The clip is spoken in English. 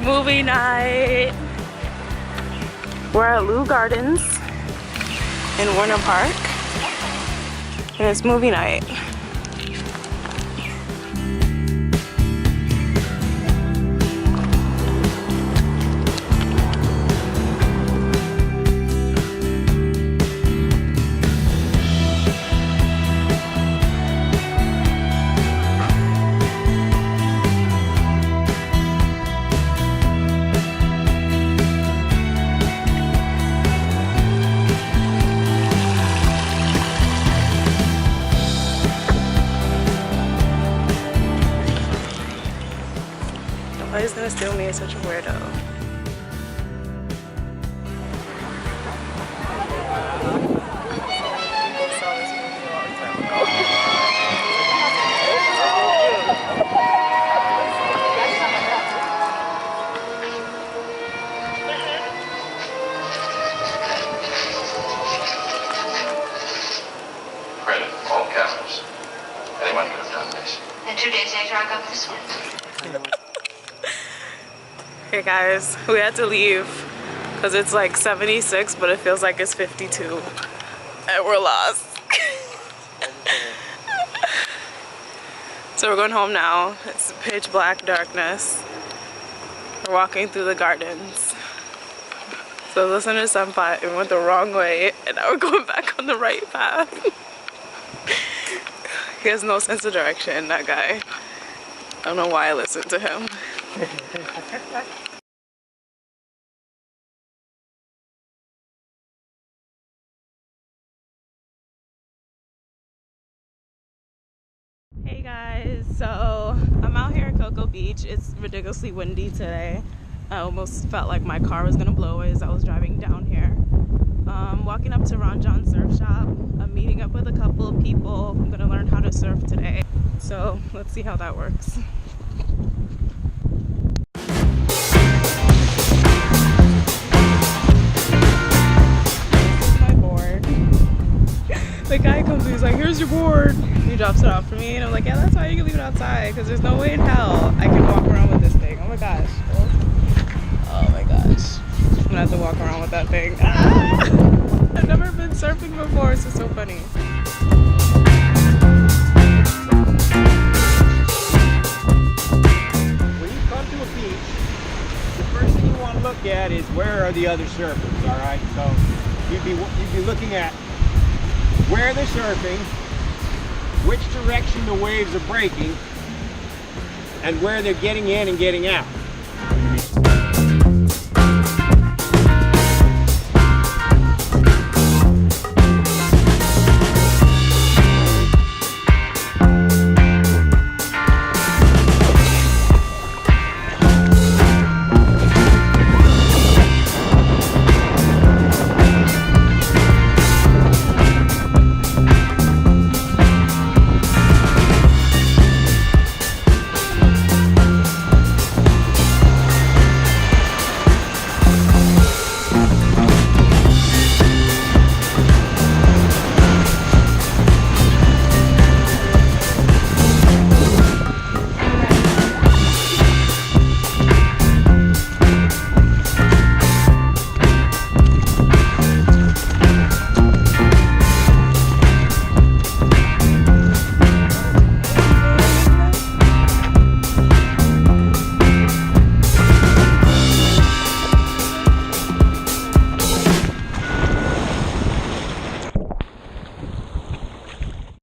movie night. We're at Lou Gardens in Warner Park, and it's movie night. Nobody's gonna steal me, such a weirdo. Credit all cameras. Anyone could have done this. And 2 days later, I got this one. Hey guys, we had to leave because it's like 76, but it feels like it's 52, and we're lost. So we're going home now. It's pitch black darkness. We're walking through the gardens. So listen to Senpai, we went the wrong way, and now we're going back on the right path. He has no sense of direction, that guy. I don't know why I listened to him. Hey guys, so I'm out here at Cocoa Beach. It's ridiculously windy today. I almost felt like my car was gonna blow as I was driving down here. Walking up to Ron John Surf Shop. I'm meeting up with a couple of people. I'm gonna learn how to surf today. So let's see how that works. This is my board. The guy comes and he's like, here's your board. He drops it off for me and I'm like, yeah, that's why you can leave it outside, because there's no way in hell I can walk around with this thing. Oh my gosh. Oh my gosh. I'm gonna have to walk around with that thing. Ah! I've never been surfing before, so it's so funny. When you come to a beach, the first thing you want to look at is where are the other surfers, all right? So you'd be looking at where they're surfing, which direction the waves are breaking, and where they're getting in and getting out.